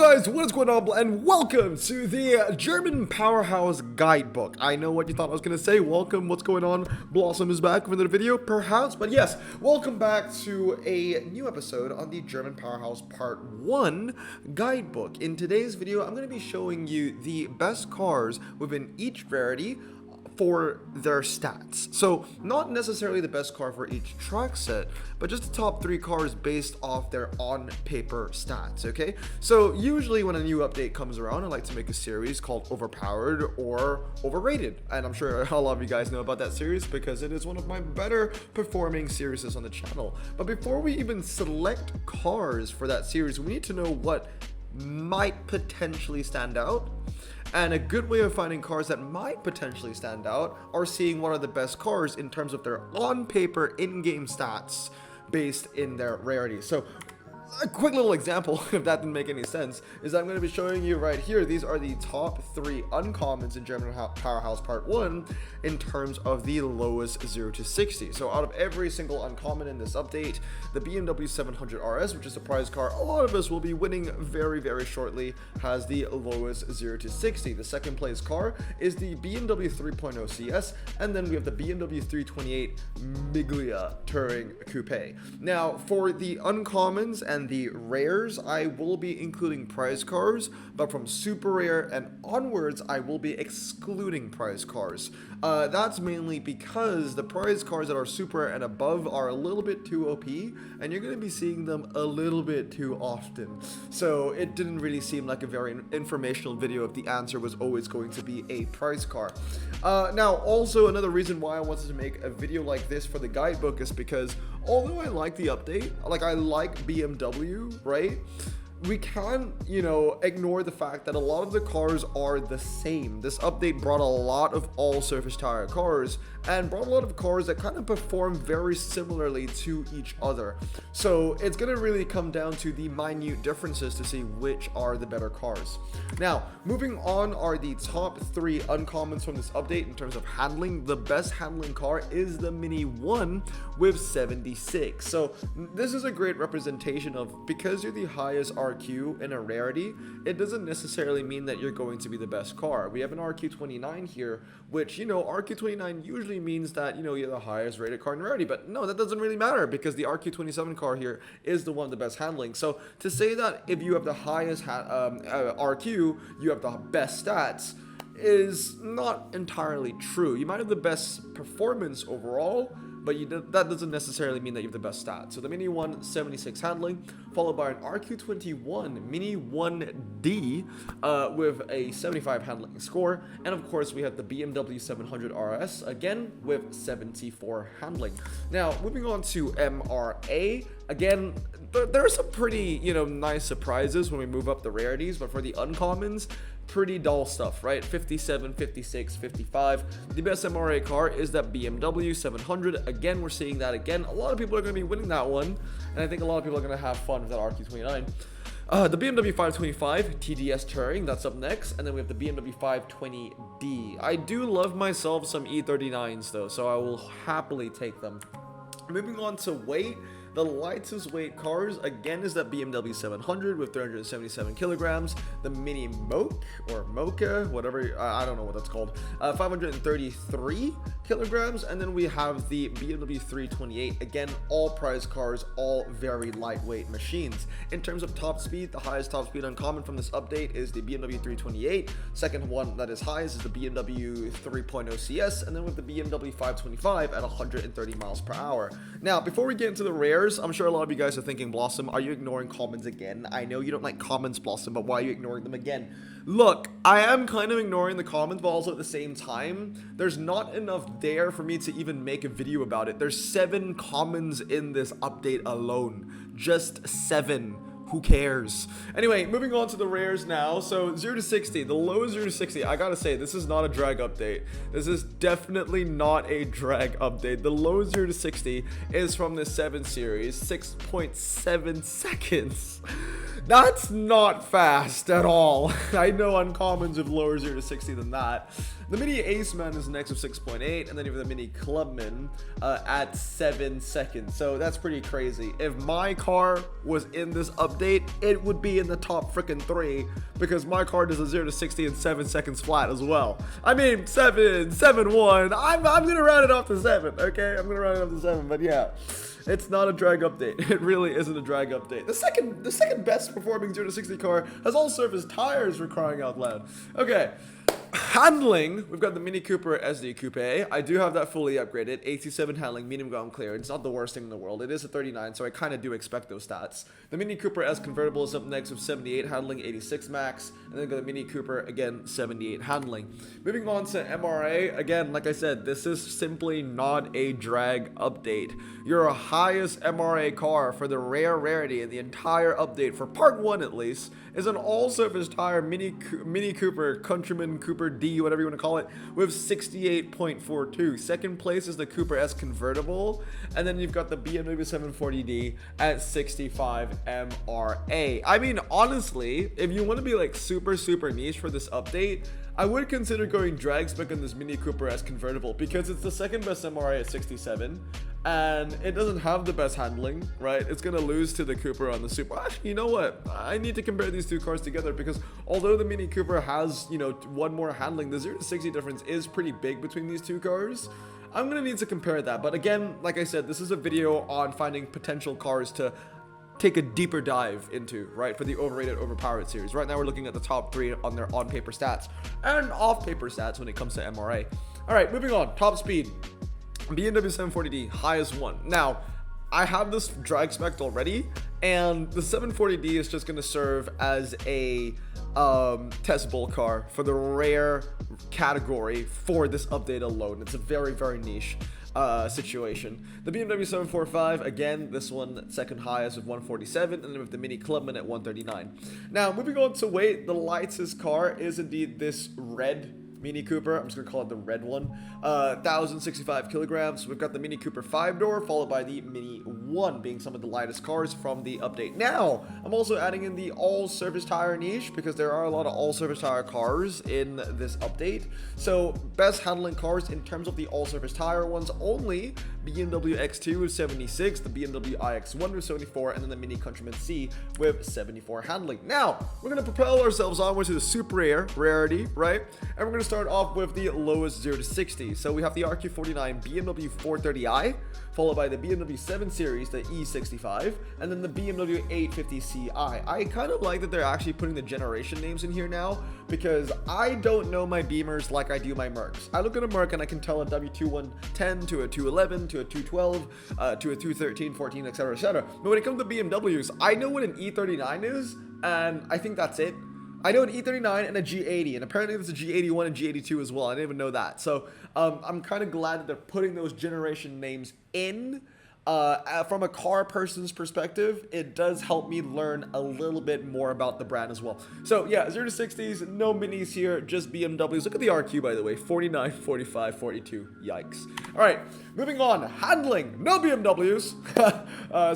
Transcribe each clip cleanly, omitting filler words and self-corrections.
guys, what is going on, and welcome to the German Powerhaus Guidebook. I know what you thought I was going to say. Welcome, what's going on? Blossom is back with another video, perhaps, but yes, welcome back to a new episode on the German Powerhaus Part 1 Guidebook. In today's video, I'm going to be showing you the best cars within each rarity for their stats. So not necessarily the best car for each track set, but just the top 3 cars based off their on paper stats. Okay, so usually when a new update comes around, I like to make a series called Overpowered or Overrated, and I'm sure a lot of you guys know about that series because it is one of my better performing series on the channel. But before we even select cars for that series, we need to know what might potentially stand out. And a good way of finding cars that might potentially stand out are seeing what are the best cars in terms of their on-paper in-game stats based in their rarity. So a quick little example, if that didn't make any sense, is I'm going to be showing you right here. These are the top 3 uncommons in German Powerhaus Part 1 in terms of the lowest 0 to 60. So out of every single uncommon in this update, the BMW 700 RS, which is a prize car a lot of us will be winning very, very shortly, has the lowest 0 to 60. The second place car is the BMW 3.0 CS, and then we have the BMW 328 Miglia Touring Coupe. Now, for the uncommons and the rares, I will be including prize cars, but from super rare and onwards, I will be excluding prize cars. That's mainly because the prize cars that are super and above are a little bit too OP, and you're going to be seeing them a little bit too often. So it didn't really seem like a very informational video if the answer was always going to be a prize car. Now, also another reason why I wanted to make a video like this for the guidebook is because although I like the update, like I like BMW, right? We can't, ignore the fact that a lot of the cars are the same. This update brought a lot of all-surface tire cars and brought a lot of cars that kind of perform very similarly to each other. So it's going to really come down to the minute differences to see which are the better cars. Now, moving on are the top 3 uncommons from this update in terms of handling. The best handling car is the Mini 1 with 76. So this is a great representation of, because you're the highest RQ in a rarity, it doesn't necessarily mean that you're going to be the best car. We have an RQ29 here, which, RQ29 usually means that, you're the highest rated car in rarity, but no, that doesn't really matter because the RQ27 car here is the one with the best handling. So to say that if you have the highest RQ, you have the best stats is not entirely true. You might have the best performance overall, but that doesn't necessarily mean that you have the best stats. So the Mini 1, 76 handling, followed by an RQ21 Mini 1D with a 75 handling score. And of course, we have the BMW 700 RS, again, with 74 handling. Now, moving on to MRA, again, there are some pretty, nice surprises when we move up the rarities, but for the uncommons, pretty dull stuff, right? 57, 56, 55. The best MRA car is that BMW 700. Again, we're seeing that again. A lot of people are going to be winning that one, and I think a lot of people are going to have fun with that RQ29. The BMW 525 TDS Touring, that's up next, and then we have the BMW 520D. I do love myself some E39s though, so I will happily take them. Moving on to weight, the lightest weight cars again is that BMW 700 with 377 kilograms, the Mini Moke or Mocha, whatever, I don't know what that's called, 533 kilograms, and then we have the BMW 328, again, all prize cars, all very lightweight machines. In terms of top speed, the highest top speed uncommon from this update is the BMW 328, second one that is highest is the BMW 3.0 CS, and then with the BMW 525 at 130 miles per hour. Now, before we get into the rares, I'm sure a lot of you guys are thinking, Blossom, are you ignoring commons again? I know you don't like commons, Blossom, but why are you ignoring them again? Look, I am kind of ignoring the commons, but also at the same time, there's not enough there for me to even make a video about it. There's 7 commons in this update alone. Just 7. Who cares? Anyway, moving on to the rares now. So 0 to 60, the lowest 0 to 60, I gotta say, this is not a drag update. This is definitely not a drag update. The lowest 0 to 60 is from the 7 series, 6.7 seconds. That's not fast at all. I know uncommons have lower 0 to 60 than that. The Mini Aceman is next with 6.8, and then you have the Mini Clubman at 7 seconds. So that's pretty crazy. If my car was in this update, it would be in the top freaking 3 because my car does a 0 to 60 in 7 seconds flat as well. I mean, 7, 7.1. I'm gonna round it off to 7. Okay, I'm gonna round it off to 7. But yeah. It's not a drag update. It really isn't a drag update. The second best performing 0 to 60 car has all surface tires, for crying out loud. Okay. Handling, we've got the Mini Cooper SD Coupe. I do have that fully upgraded. 87 handling, medium ground clearance. Not the worst thing in the world. It is a 39, so I kind of do expect those stats. The Mini Cooper S Convertible is up next with 78 handling, 86 max. And then we've got the Mini Cooper, again, 78 handling. Moving on to MRA. Again, like I said, this is simply not a drag update. Your highest MRA car for the rarity in the entire update, for part 1 at least, is an all-surface tire Mini Cooper, Countryman Cooper D, whatever you want to call it, with 68.42. Second place is the Cooper S Convertible, and then you've got the BMW 740D at 65 MRA. I mean, honestly, if you want to be like super niche for this update, I would consider going drag spec on this Mini Cooper S Convertible because it's the second best MRA at 67. And it doesn't have the best handling, right? It's gonna lose to the Cooper on the Super. Actually, you know what? I need to compare these two cars together because although the Mini Cooper has, you know, one more handling, the 0 to 60 difference is pretty big between these two cars. I'm gonna need to compare that. But again, like I said, this is a video on finding potential cars to take a deeper dive into, right, for the overrated, overpowered series. Right now we're looking at the top 3 on their on-paper stats and off-paper stats when it comes to MRA. All right, moving on. Top speed. BMW 740D, highest one. Now, I have this drag spec already, and the 740D is just going to serve as a test bull car for the rare category for this update alone. It's a very niche situation. The BMW 745, again, this one second highest with 147, and then with the Mini Clubman at 139. Now, moving on to weight, the lightest car is indeed this red Mini Cooper. I'm just gonna call it the red one. 1,065 kilograms. We've got the Mini Cooper 5-door, followed by the Mini 1 being some of the lightest cars from the update. Now, I'm also adding in the all-surface tire niche because there are a lot of all-surface tire cars in this update. So, best handling cars in terms of the all-surface tire ones only: BMW X2 with 76, the BMW iX1 with 74, and then the Mini Countryman C with 74 handling. Now, we're gonna propel ourselves onwards to the super rarity, right? And we're gonna start off with the lowest 0 to 60. So we have the RQ49 BMW 430i, followed by the BMW 7 Series, the E65, and then the BMW 850Ci. I kind of like that they're actually putting the generation names in here now because I don't know my Beamers like I do my Mercs. I look at a Merc and I can tell a W2110 to a 211 to a 212 to a 213, 14, etc., etc. But when it comes to BMWs, I know what an E39 is, and I think that's it. I know an E39 and a G80, and apparently there's a G81 and G82 as well. I didn't even know that. So I'm kind of glad that they're putting those generation names in. From a car person's perspective, it does help me learn a little bit more about the brand as well. So yeah, 0 to 60s, no minis here, just BMWs. Look at the RQ, by the way, 49, 45, 42. Yikes. All right, moving on. Handling, no BMWs.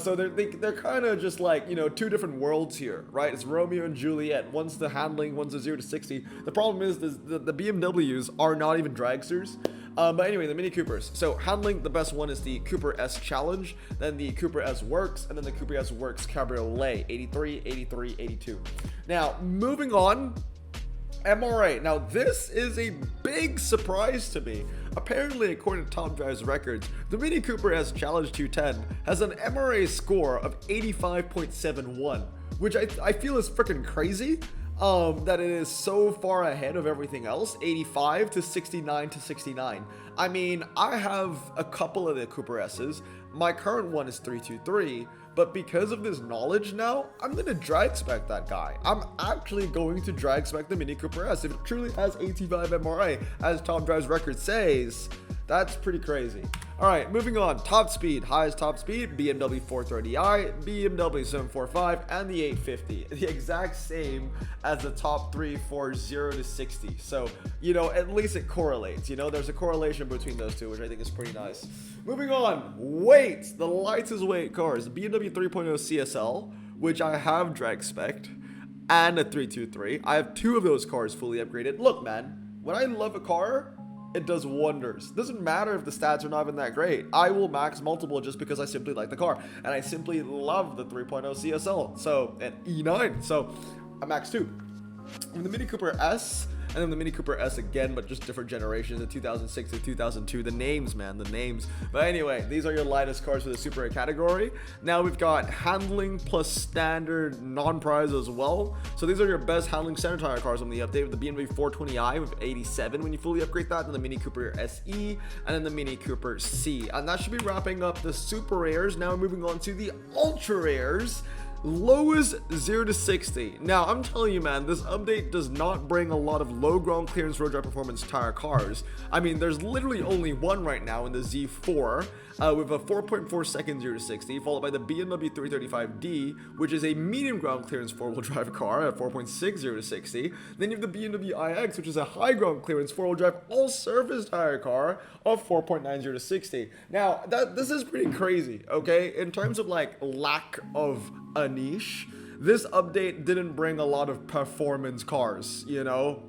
So they're kind of just like, you know, two different worlds here, right? It's Romeo and Juliet. One's the handling, one's the 0 to 60. The problem is the BMWs are not even dragsters. But anyway, the Mini Coopers. So handling, the best one is the Cooper S Challenge, then the Cooper S Works, and then the Cooper S Works Cabriolet, 83, 83, 82. Now, moving on, MRA. Now, this is a big surprise to me. Apparently, according to Top Drive's records, the Mini Cooper S Challenge 210 has an MRA score of 85.71, which I feel is freaking crazy. That it is so far ahead of everything else, 85 to 69 to 69. I mean, I have a couple of the Cooper S's. My current one is 323, but because of this knowledge now, I'm going to drag spec that guy. I'm actually going to drag spec the Mini Cooper S. If it truly has 85 MRA, as Top Drive's record says, that's pretty crazy. All right, moving on. Top speed, highest top speed, BMW 430i, BMW 745, and the 850. The exact same as the top 3 for 0 to 60. So, you know, at least it correlates. You know, there's a correlation between those two, which I think is pretty nice. Moving on. Weight, the lightest weight cars. BMW 3.0 CSL which I have drag spec'd, and a 323. I have 2 of those cars fully upgraded. Look, man, when I love a car, it does wonders. Doesn't matter if the stats are not even that great. I will max multiple just because I simply like the car, and I simply love the 3.0 CSL. So, and E9. So, I max 2. And the Mini Cooper S, and then the Mini Cooper S again, but just different generations, the 2006 to 2002. The names, man, the names. But anyway, these are your lightest cars for the Super A category. Now we've got handling plus standard non-prize as well. So these are your best handling standard tire cars on the update, with the BMW 420i with 87 when you fully upgrade that, and the Mini Cooper SE, and then the Mini Cooper C. And that should be wrapping up the Super Rares. Now we're moving on to the Ultra Rares. Lowest 0 to 60. Now, I'm telling you, man, this update does not bring a lot of low ground clearance road dry performance tire cars. I mean, there's literally only one right now in the Z4 with a 4.4 second 0 to 60, followed by the BMW 335D, which is a medium ground clearance four-wheel drive car at 4.6 0 to 60. Then you have the BMW iX, which is a high ground clearance four-wheel drive all-surface tire car of 4.9 0 to 60. Now, this is pretty crazy, okay? In terms of like lack of a niche, this update didn't bring a lot of performance cars, you know,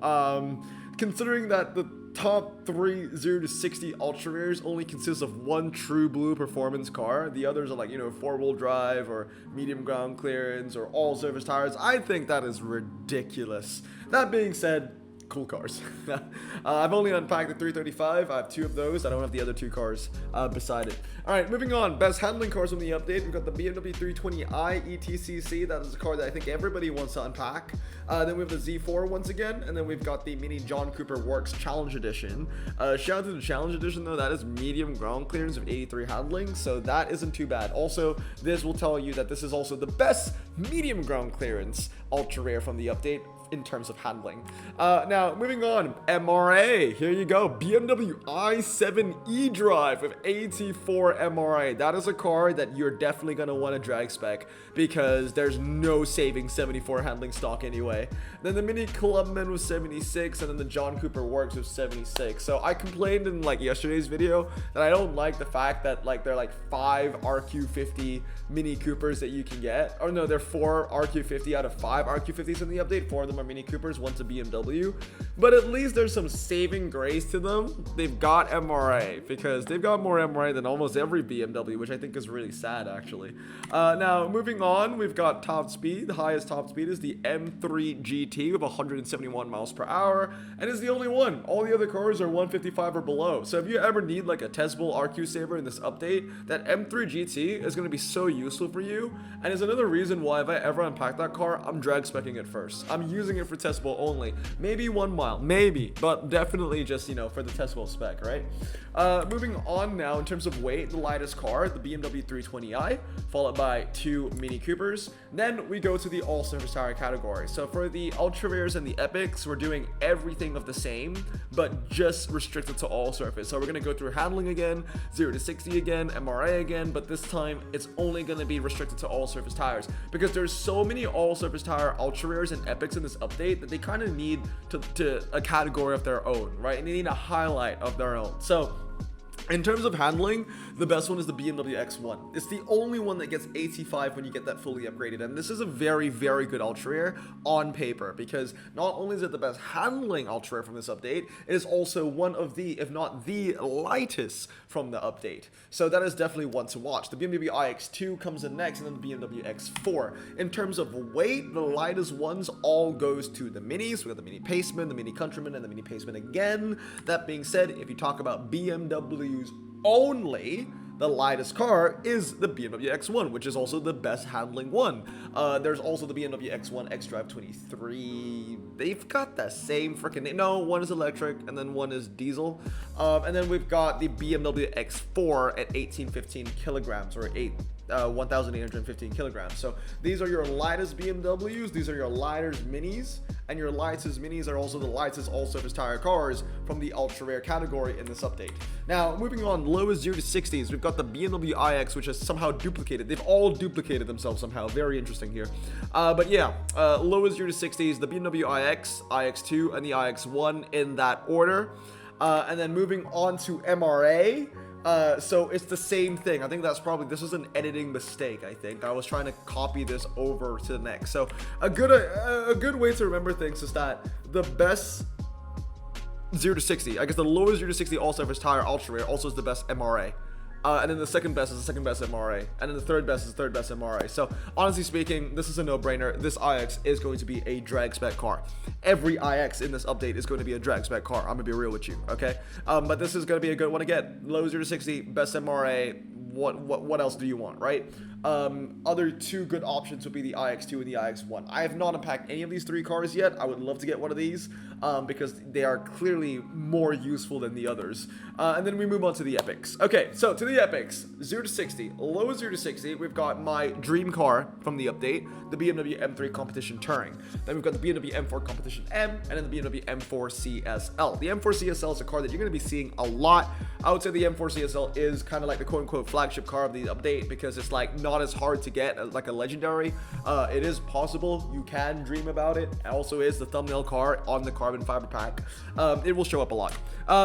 considering that the top 3 0 to 60 Ultra Rares only consists of one true blue performance car. The others are like, you know, four-wheel drive or medium ground clearance or all surface tires. I think that is ridiculous. That being said, cool cars. I've only unpacked the 335. I have 2 of those. I don't have the other 2 cars beside it. All right, moving on. Best handling cars from the update. We've got the BMW 320i ETCC. That is a car that I think everybody wants to unpack. Then we have the Z4 once again, and then we've got the Mini John Cooper Works Challenge Edition. Shout out to the Challenge Edition though. That is medium ground clearance of 83 handling, so that isn't too bad. Also, this will tell you that this is also the best medium ground clearance Ultra Rare from the update in terms of handling. Now, moving on, MRA, here you go, BMW i7 eDrive with 84 MRA. That is a car that you're definitely gonna want to drag spec because there's no saving 74 handling stock anyway. Then the Mini Clubman was 76, and then the John Cooper Works was 76. So I complained in like yesterday's video that I don't like the fact that like there are like 5 RQ50 Mini Coopers that you can get. Or no, there are 4 RQ50 out of 5 RQ50s in the update. 4 of them are Mini Coopers, one's a BMW, but at least there's some saving grace to them. They've got MRA because they've got more MRA than almost every BMW, which I think is really sad actually. Now moving on, we've got top speed. The highest top speed is the M3 GT with 171 miles per hour, and is the only one. All the other cars are 155 or below. So if you ever need like a testable RQ saver in this update, that M3 GT is going to be so useful for you, and is another reason why if I ever unpack that car, I'm drag specking it first. I'm using it for testable only. Maybe 1 mile, maybe, but definitely just, you know, for the testable spec, right? Moving on now, in terms of weight, the lightest car, the BMW 320i, followed by 2 Mini Coopers. Then we go to the all-surface tire category. So for the Ultra Rares and the Epics, we're doing everything of the same, but just restricted to all surface. So we're going to go through handling again, 0 to 60 again, MRA again, but this time it's only going to be restricted to all surface tires because there's so many all-surface tire Ultra Rares and Epics in this update that they kind of need to a category of their own, right? And they need a highlight of their own. So in terms of handling, the best one is the BMW X1. It's the only one that gets 85 when you get that fully upgraded, and this is a very, very good Ultra Rare on paper because not only is it the best handling Ultra Rare from this update, it is also one of the, if not the lightest from the update. So that is definitely one to watch. The BMW iX2 comes in next, and then the BMW X4. In terms of weight, the lightest ones all goes to the Minis. We got the Mini Paceman, the Mini Countryman, and the Mini Paceman again. That being said, if you talk about BMWs only, the lightest car is the BMW X1, which is also the best handling one. There's also the BMW X1 xDrive 23. They've got the same freaking name. No, one is electric and then one is diesel. And then we've got the BMW X4 at 1815 kilograms, or 1,815 kilograms. So these are your lightest BMWs, these are your lightest Minis, and your lightest Minis are also the lightest all-surface tire cars from the Ultra Rare category in this update. Now, moving on, lowest 0 to 60s, we've got the BMW iX, which has somehow duplicated. They've all duplicated themselves somehow. Very interesting here. But yeah, lowest 0 to 60s, the BMW iX, iX2, and the iX1 in that order. And then moving on to MRA, So it's the same thing. I think that's probably, this was an editing mistake. I think I was trying to copy this over to the next. So a good way to remember things is that the best 0 to 60, I guess the lowest 0 to 60 all-surface tire ultra rare also is the best MRA. And then the second best is the second best MRA. And then the third best is the third best MRA. So honestly speaking, this is a no-brainer. This IX is going to be a drag spec car. Every IX in this update is going to be a drag spec car. I'm going to be real with you, okay? But this is going to be a good one again. Low 0 to 60, best MRA. What else do you want, right? Other two good options would be the iX2 and the iX1. I have not unpacked any of these three cars yet. I would love to get one of these because they are clearly more useful than the others. And then we move on to the epics. Okay, so to the epics, 0 to 60, low 0 to 60, we've got my dream car from the update, the BMW M3 Competition Touring. Then we've got the BMW M4 Competition M, and then the BMW M4 CSL. The M4 CSL is a car that you're going to be seeing a lot. I would say the M4 CSL is kind of like the quote-unquote flagship car of the update because it's like not as hard to get as like a legendary. It is possible. You can dream about it. It also is the thumbnail car on the carbon fiber pack. It will show up a lot.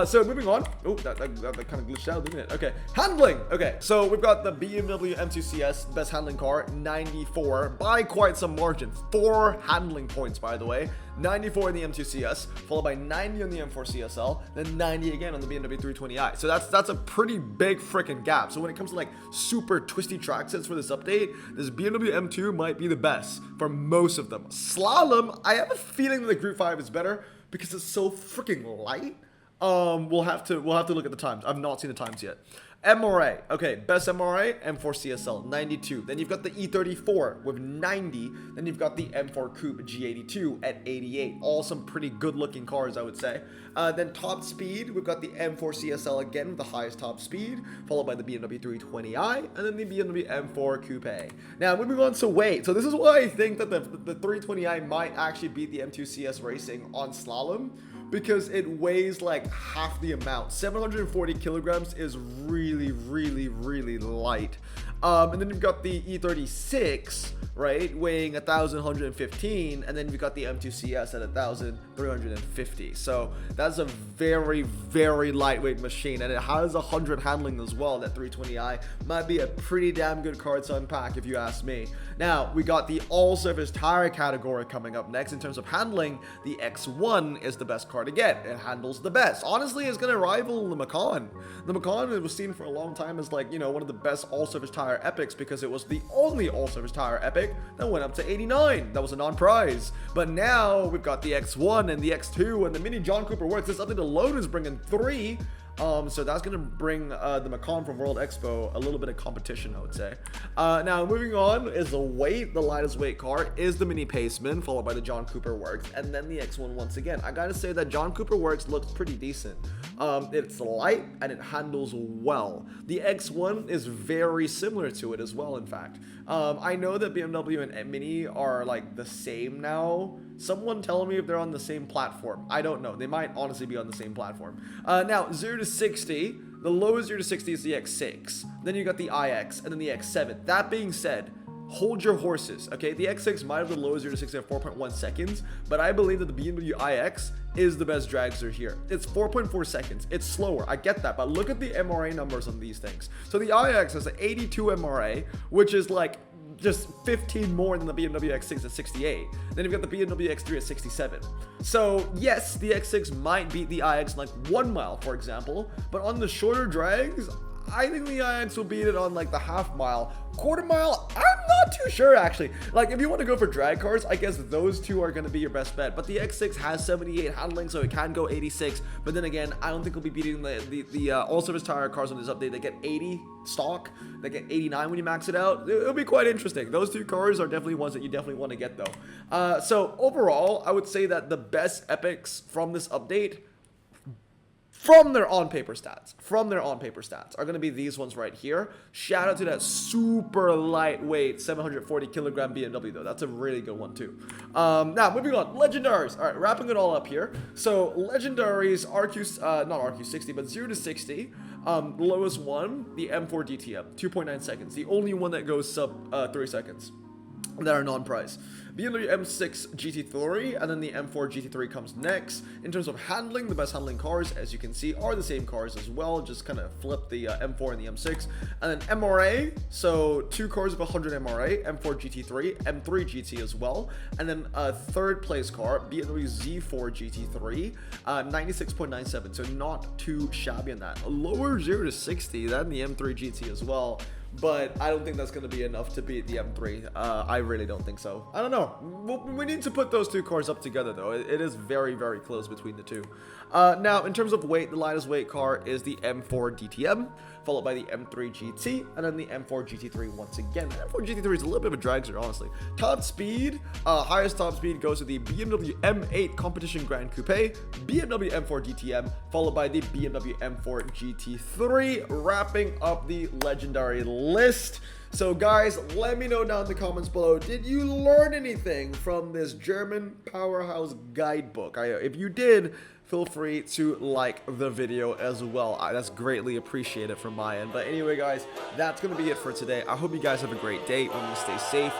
So moving on. Oh, that kind of glitched out, didn't it? Okay. Handling. Okay. So we've got the BMW M2 CS, best handling car, 94 by quite some margin. 4 handling points, by the way. 94 in the M2 CS, followed by 90 on the M4 CSL, then 90 again on the BMW 320i. So that's a pretty big freaking gap. So when it comes to like super twisty track sets for this update, this BMW M2 might be the best for most of them. Slalom, I have a feeling that the Group 5 is better because it's so freaking light. We'll have to look at the times. I've not seen the times yet. MRA, okay, best MRA, M4 CSL, 92. Then you've got the E34 with 90. Then you've got the M4 Coupe G82 at 88. All some pretty good looking cars, I would say. Then top speed, we've got the M4 CSL again with the highest top speed, followed by the BMW 320i, and then the BMW M4 Coupe. Now, moving on to weight. So this is why I think that the 320i might actually beat the M2 CS Racing on slalom, because it weighs like half the amount. 740 kilograms is really, really, really light. And then you've got the E36, right, weighing 1,115, and then you've got the M2 CS at 1,350. So that's a very, very lightweight machine, and it has 100 handling as well. That 320i might be a pretty damn good car to unpack if you ask me. Now, we got the all-surface tire category coming up next. In terms of handling, the X1 is the best car to get. It handles the best. Honestly, it's going to rival the Macan. The Macan was seen for a long time as like, you know, one of the best all-surface tire epics because it was the only all-surface tire epic that went up to 89. That was a non-prize. But now we've got the X1 and the X2 and the Mini John Cooper Works. This update alone is bringing 3. So that's going to bring the Macan from World Expo a little bit of competition, I would say. Now, moving on is the weight. The lightest weight car is the Mini Paceman, followed by the John Cooper Works, and then the X1 once again. I got to say that John Cooper Works looks pretty decent. It's light and it handles well. The X1 is very similar to it as well, in fact. I know that BMW and Mini are like the same now. Someone tell me if they're on the same platform. I don't know. They might honestly be on the same platform. Now, 0 to 60, the lowest 0 to 60 is the X6. Then you got the iX and then the X7. That being said, hold your horses, okay? The X6 might have the lowest 0 to 60 at 4.1 seconds, but I believe that the BMW iX is the best dragster here. It's 4.4 seconds. It's slower. I get that, but look at the MRA numbers on these things. So the iX has an 82 MRA, which is like just 15 more than the BMW X6 at 68. Then you've got the BMW X3 at 67. So yes, the X6 might beat the iX in like 1 mile, for example, but on the shorter drags, I think the iX will beat it on like the half mile. Quarter mile, I'm not too sure actually. Like if you want to go for drag cars, I guess those two are going to be your best bet. But the X6 has 78 handling, so it can go 86. But then again, I don't think it'll be beating the all-surface tire cars on this update. They get 80 stock, they get 89 when you max it out. It'll be quite interesting. Those two cars are definitely ones that you definitely want to get though. So overall, I would say that the best epics from this update, from their on-paper stats, are going to be these ones right here. Shout out to that super lightweight 740 kilogram BMW though. That's a really good one too. Now moving on, legendaries. All right, wrapping it all up here. So legendaries, not RQ60, but 0 to 60. Lowest one, the M4 DTM, 2.9 seconds. The only one that goes sub 3 seconds. that are non-price. BMW M6 GT3 and then the M4 GT3 comes next. In terms of handling, the best handling cars, as you can see, are the same cars as well. Just kind of flip the M4 and the M6. And then MRA, so 2 cars of 100 MRA, M4 GT3, M3 GT as well. And then a third place car, BMW Z4 GT3, 96.97, so not too shabby in that. A lower 0 to 60 than the M3 GT as well. But I don't think that's going to be enough to beat the M3. I really don't think so. I don't know. We need to put those 2 cars up together, though. It is very, very close between the 2. Now, in terms of weight, the lightest weight car is the M4 DTM, followed by the M3 GT, and then the M4 GT3 once again. The M4 GT3 is a little bit of a dragster, honestly. Top speed, highest top speed goes to the BMW M8 Competition Grand Coupe, BMW M4 DTM, followed by the BMW M4 GT3, wrapping up the legendary list. So guys, let me know down in the comments below, did you learn anything from this German Powerhaus guidebook? If you did, feel free to like the video as well. That's greatly appreciated from my end. But anyway guys, that's gonna be it for today. I hope you guys have a great day. Remember to stay safe,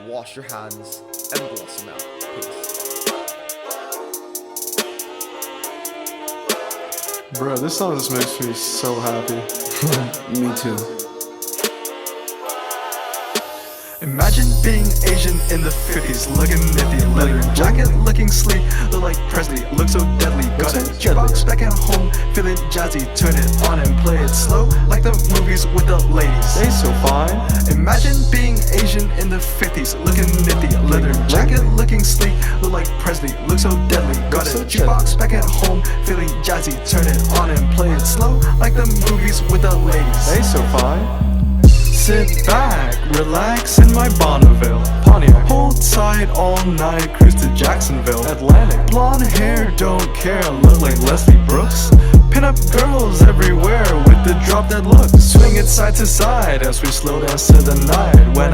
wash your hands, and blossom out. Peace. Bro, this song just makes me so happy. Me too. Imagine being Asian in the 50s, looking nifty, leather jacket, looking sleek, look like Presley, look so deadly. Got a jukebox back at home, feeling jazzy, turn it on and play it slow, like the movies with the ladies. They so fine. Imagine being Asian in the 50s, looking nifty, leather jacket, looking sleek, look like Presley, look so deadly. Got a jukebox back at home, feeling jazzy, turn it on and play it slow, like the movies with the ladies. They so fine. Sit back, relax in my Bonneville Pontiac. Hold tight all night, cruise to Jacksonville Atlantic. Blonde hair, don't care, look like Leslie Brooks. Pin up girls everywhere with the drop dead look. Swing it side to side as we slow dance to the night. When